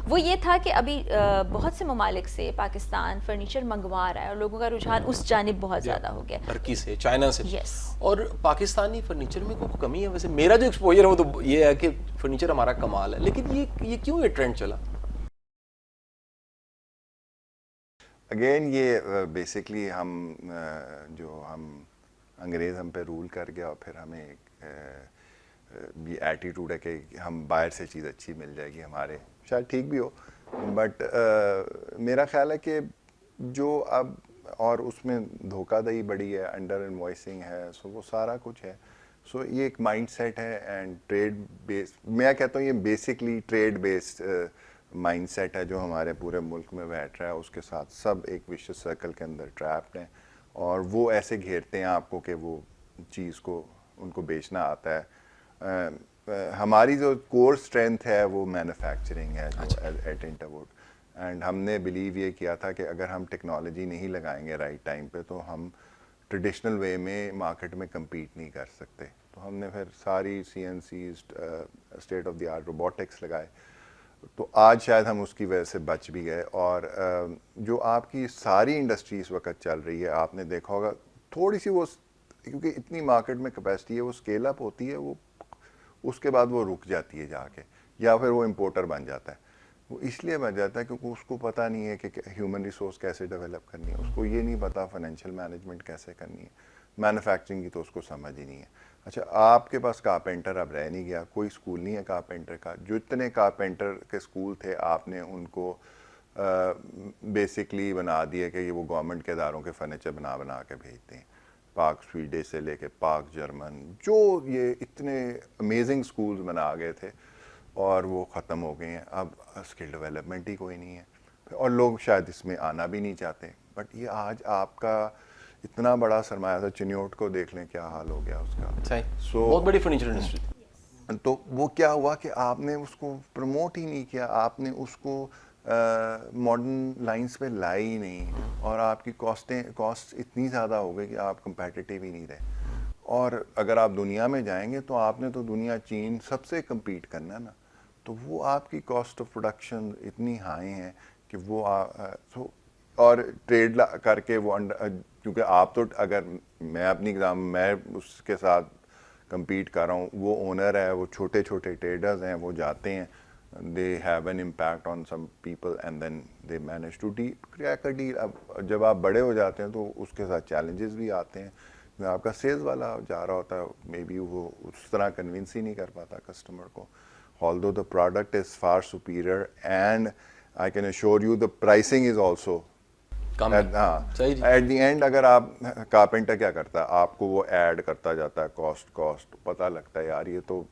वो ये था कि अभी बहुत से ममालिक से पाकिस्तान फर्नीचर मंगवा रहा है और लोगों का रुझान उस जानिब बहुत ज़्यादा हो गया। टर्की से, चाइना से। यस। और पाकिस्तानी फर्नीचर में कोई कमी है? वैसे मेरा जो एक्सपोजर है वो तो ये है कि फर्नीचर हमारा कमाल है, लेकिन ये क्यों ये ट्रेंड चला? अगेन ये बेसिकली हम जो हम अंग्रेज़ हम पे रूल कर गया और फिर हमें ये एटीट्यूड है कि हम बाहर से चीज़ अच्छी मिल जाएगी हमारे, शायद ठीक भी हो, बट मेरा ख्याल है कि जो अब और उसमें धोखाधड़ी बड़ी है, अंडर इनवॉइसिंग है, सो वो सारा कुछ है। सो ये एक माइंडसेट है एंड ट्रेड बेस्ड, मैं कहता हूँ ये बेसिकली ट्रेड बेस्ड माइंडसेट है जो हमारे पूरे मुल्क में बैठ रहा है। उसके साथ सब एक विशिष्ट सर्कल के अंदर ट्रैप्ड हैं और वो ऐसे घेरते हैं आपको कि वो चीज़ को उनको बेचना आता है। हमारी जो कोर स्ट्रेंथ है वो मैन्युफैक्चरिंग है जो एट इंटरवुड, एंड हमने बिलीव ये किया था कि अगर हम टेक्नोलॉजी नहीं लगाएंगे राइट टाइम पे तो हम ट्रेडिशनल वे में मार्केट में कम्पीट नहीं कर सकते। तो हमने फिर सारी CNC state of the art robotics लगाए, तो आज शायद हम उसकी वजह से बच भी गए। और जो आपकी सारी इंडस्ट्री इस वक्त चल रही है, आपने देखा होगा थोड़ी सी वो, क्योंकि इतनी मार्केट में कैपेसिटी है, वो स्केल अप होती है, वो उसके बाद वो रुक जाती है जाके, या फिर वो इम्पोर्टर बन जाता है। वो इसलिए बन जाता है क्योंकि उसको पता नहीं है कि ह्यूमन रिसोर्स कैसे डेवलप करनी है, उसको ये नहीं पता फाइनेंशियल मैनेजमेंट कैसे करनी है, मैन्युफैक्चरिंग की तो उसको समझ ही नहीं है। अच्छा, आपके पास कारपेंटर अब रह नहीं गया, कोई स्कूल नहीं है कारपेंटर का। जो इतने कारपेंटर के स्कूल थे आपने उनको बेसिकली बना दिया कि ये वो गवर्नमेंट के इदारों के फर्नीचर बना बना के भेजते हैं। पार्क स्वीडे से लेके पार्क जर्मन, जो ये इतने अमेजिंग स्कूल्स बना गए थे और वो ख़त्म हो गए हैं। अब स्किल डेवलपमेंट ही कोई नहीं है और लोग शायद इसमें आना भी नहीं चाहते। बट ये आज आपका इतना बड़ा सरमाया था, चिन्योट को देख लें क्या हाल हो गया उसका। बहुत बड़ी फर्नीचर इंडस्ट्री। तो वो क्या हुआ कि आपने उसको प्रमोट ही नहीं किया, आपने उसको मॉडर्न लाइंस पे लाई ही नहीं, और आपकी कॉस्ट इतनी ज़्यादा हो गई कि आप कंपेटिटिव ही नहीं रहे। और अगर आप दुनिया में जाएंगे तो आपने तो दुनिया चीन सबसे compete करना ना, तो वो आपकी कॉस्ट ऑफ प्रोडक्शन इतनी हाई है कि वो और ट्रेड करके वो क्योंकि आप तो, अगर मैं अपनी एग्जाम मैं उसके साथ compete कर रहा हूँ, वो ओनर है, वो छोटे छोटे ट्रेडर्स हैं, वो जाते हैं, they have an impact on some people and then they manage to crack a deal. अब जब आप बड़े हो जाते हैं तो उसके साथ चैलेंजेस भी आते हैं। आपका सेल्स वाला जा रहा होता है, मे बी वो उस तरह कन्विंस ही नहीं कर पाता कस्टमर को, although the product is far superior and I can assure you the pricing is also. हाँ, एट द एंड अगर आप, कारपेंटर क्या करता है, आपको वो ऐड करता जाता है कॉस्ट, पता लगता है यार ये तो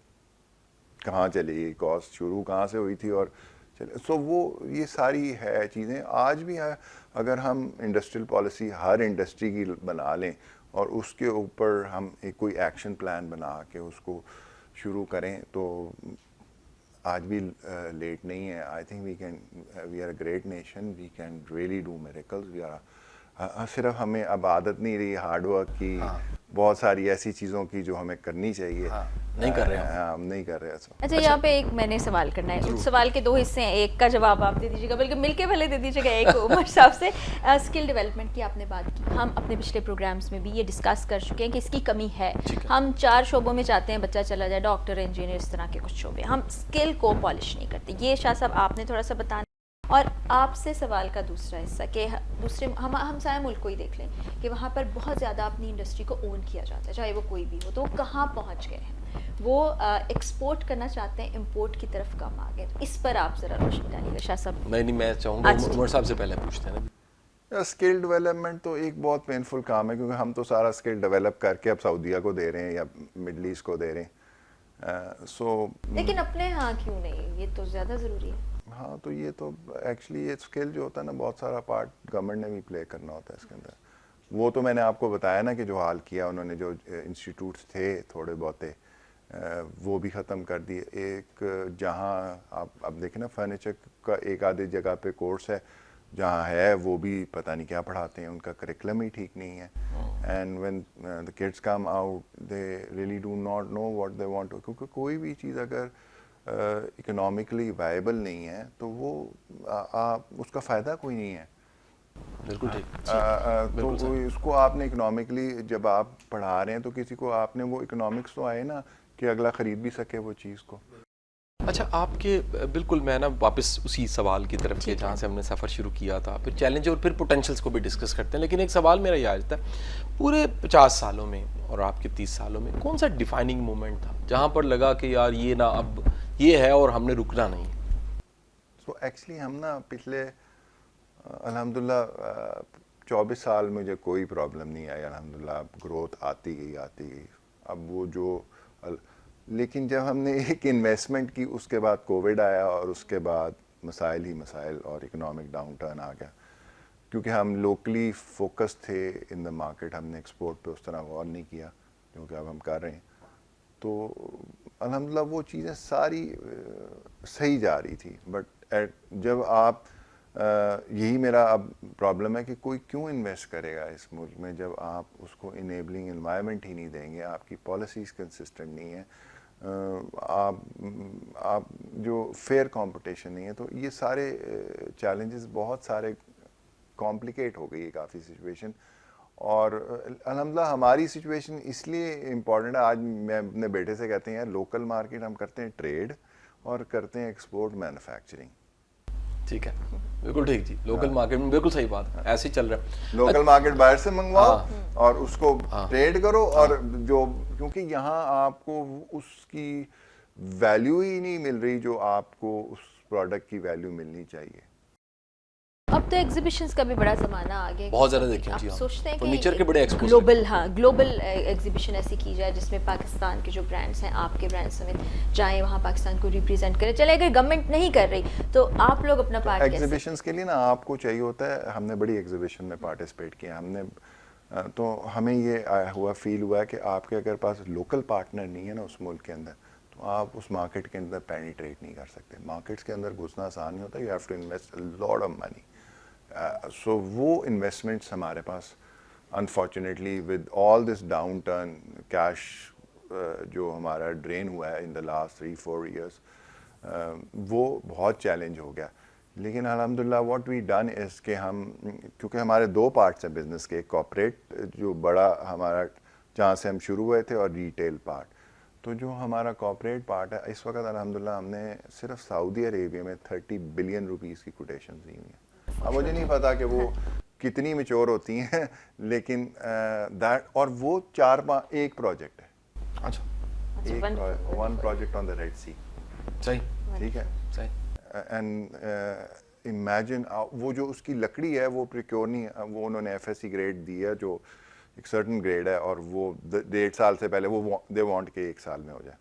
कहाँ चली गई कॉस्ट, शुरू कहाँ से हुई थी और चले। सो वो ये सारी है चीज़ें आज भी है। अगर हम इंडस्ट्रियल पॉलिसी हर इंडस्ट्री की बना लें और उसके ऊपर हम एक कोई एक्शन प्लान बना के उसको शुरू करें तो आज भी लेट नहीं है। I think we are a great nation, we can really do miracles. We are सिर्फ हमें अब आदत नहीं रही हार्ड वर्क की, बहुत सारी ऐसी चीज़ों की जो हमें करनी चाहिए, नहीं कर रहे हैं हम नहीं कर रहे। अच्छा, यहाँ पे एक मैंने सवाल करना है, उस सवाल के दो हिस्से हैं, एक का जवाब आप दे दीजिएगा, बल्कि मिलके पहले दे दीजिएगा एक उमर साहब से। स्किल डेवलपमेंट की आपने बात की, हम अपने पिछले प्रोग्राम्स में भी ये डिस्कस कर चुके हैं कि इसकी कमी है। हम 4 शोबों में चाहते हैं बच्चा चला जाए, डॉक्टर, इंजीनियर, इस तरह के कुछ शोबे, हम स्किल को पॉलिश नहीं करते। ये शाह साहब आपने थोड़ा सा बताना। और आपसे सवाल का दूसरा हिस्सा कि दूसरे हम सारे मुल्क को ही देख लें कि वहाँ पर बहुत ज़्यादा अपनी इंडस्ट्री को ओन किया जाता है, चाहे वो कोई भी हो, तो वो कहाँ पहुँच गए हैं, वो एक्सपोर्ट करना चाहते हैं, इंपोर्ट की तरफ कम आ गए। इस पर आप ज़रा रोशनी डालिएगा शाह साहब। नहीं, मैं चाहूँगा उमर साहब से पहले पूछते हैं ना। स्किल डेवलपमेंट तो एक बहुत पेनफुल काम है, क्योंकि हम तो सारा स्किल डेवलप करके अब सऊदीया को दे रहे हैं या मिडल ईस्ट को दे रहे हैं। लेकिन अपने यहाँ क्यों नहीं, ये तो ज़्यादा ज़रूरी है। हाँ, तो ये तो एक्चुअली ये स्किल जो होता है ना, बहुत सारा पार्ट गवर्नमेंट ने भी प्ले करना होता है इसके अंदर। वो तो मैंने आपको बताया ना कि जो हाल किया उन्होंने, जो इंस्टीट्यूट्स थे थोड़े बहुते वो भी ख़त्म कर दिए। एक जहाँ आप अब देखें ना, फर्नीचर का एक आधे जगह पे कोर्स है, जहाँ है वो भी पता नहीं क्या पढ़ाते हैं, उनका करिकुलम ही ठीक नहीं है। And when the kids come out they really do not know what they want to, क्योंकि कोई भी चीज़ अगर इकोनॉमिकली वायबल नहीं है तो वो उसका फ़ायदा कोई नहीं है। बिल्कुल ठीक। तो इसको आपने इकोनॉमिकली जब आप पढ़ा रहे हैं तो किसी को आपने वो इकोनॉमिक्स तो आए ना कि अगला ख़रीद भी सके वो चीज़ को। अच्छा, आपके बिल्कुल मैं ना वापस उसी सवाल की तरफ के जहाँ से हमने सफ़र शुरू किया था, फिर चैलेंज और फिर पोटेंशियल्स को भी डिस्कस करते हैं, लेकिन एक सवाल मेरा ये आता है, पूरे 50 सालों में और आपके 30 सालों में कौन सा डिफाइनिंग मोमेंट था जहाँ पर लगा कि यार ये ना अब ये है और हमने रुकना नहीं? सो एक्चुअली हम ना पिछले अल्हम्दुलिल्लाह 24 साल मुझे कोई प्रॉब्लम नहीं आई, अल्हम्दुलिल्लाह ग्रोथ आती गई। अब वो जो लेकिन जब हमने एक इन्वेस्टमेंट की उसके बाद कोविड आया और उसके बाद मसाइल ही मसाइल और इकोनॉमिक डाउन टर्न आ गया, क्योंकि हम लोकली फोकस थे इन द मार्केट, हमने एक्सपोर्ट पे उस तरह गौर नहीं किया जो कि अब हम कर रहे हैं। तो अल्हम्दुलिल्लाह वो चीज़ें सारी सही जा रही थी, बट जब आप यही मेरा अब प्रॉब्लम है कि कोई क्यों इन्वेस्ट करेगा इस मुल्क में जब आप उसको इनेबलिंग एनवायरनमेंट ही नहीं देंगे, आपकी पॉलिसीज़ कंसिस्टेंट नहीं है, आप जो फेयर कंपटीशन नहीं है। तो ये सारे चैलेंजेस बहुत सारे कॉम्प्लिकेट हो गई है काफ़ी सिचुएशन। और अल्हम्दुलिल्लाह हमारी सिचुएशन इसलिए इम्पॉर्टेंट है। आज मैं अपने बेटे से कहते हैं लोकल मार्केट हम करते हैं ट्रेड और करते हैं एक्सपोर्ट मैन्युफैक्चरिंग। ठीक है, बिल्कुल ठीक जी, लोकल मार्केट में बिल्कुल सही बात है, ऐसे ही चल रहा है। लोकल मार्केट बाहर से मंगवाओ और उसको ट्रेड करो, और जो क्योंकि यहाँ आपको उसकी वैल्यू ही नहीं मिल रही जो आपको उस प्रोडक्ट की वैल्यू मिलनी चाहिए। अब तो एग्जीबिशंस का भी बड़ा ज़माना आ गया, बहुत ज़्यादा देखें जी, आप सोचते हैं फर्नीचर के बड़े एक्सपोज ग्लोबल एग्जीबिशन ऐसी की जाए जिसमें पाकिस्तान के जो ब्रांड्स हैं, आपके ब्रांड समेत, जाएं वहाँ पाकिस्तान को रिप्रेजेंट करें। चले अगर गवर्नमेंट नहीं कर रही तो आप लोग अपना पार्ट एग्जीबिशंस के लिए ना आपको चाहिए होता है। हमने बड़ी एग्जीबिशन में पार्टिसिपेट किया हमने, तो हमें ये फील हुआ है कि आपके अगर पास लोकल पार्टनर नहीं है ना उस मुल्क के अंदर, तो आप उस मार्केट के अंदर पेनिट्रेट नहीं कर सकते। मार्केट्स के अंदर घुसना आसान नहीं होता, you have to invest a lot of money. So वो इन्वेस्टमेंट्स हमारे पास unfortunately with all this down turn cash जो हमारा ड्रेन हुआ है इन द लास्ट 3-4 ईयर्स, वो बहुत चैलेंज हो गया। लेकिन अल्हम्दुलिल्लाह व्हाट वी डन इज़ कि हम, क्योंकि हमारे दो पार्ट्स हैं बिज़नेस के, कॉर्पोरेट जो बड़ा हमारा जहाँ से हम शुरू हुए थे और रिटेल पार्ट। तो जो हमारा कॉर्पोरेट पार्ट है इस वक्त अल्हम्दुलिल्लाह हमने सिर्फ सऊदी अरेबिया में 30 बिलियन रुपीस की कोटेशन दी हुई हैं। अब मुझे नहीं पता कि वो कितनी मैच्योर होती हैं, लेकिन दैट, और वो 4-5 एक प्रोजेक्ट है। अच्छा, one project on the Red Sea. सही, ठीक है, सही। एंड इमेजिन वो जो उसकी लकड़ी है वो प्रिक्योर नहीं, वो उन्होंने FSC ग्रेड दी है जो एक सर्टन ग्रेड है, और वो 1.5 साल से पहले वो दे वांट के 1 साल में हो जाए।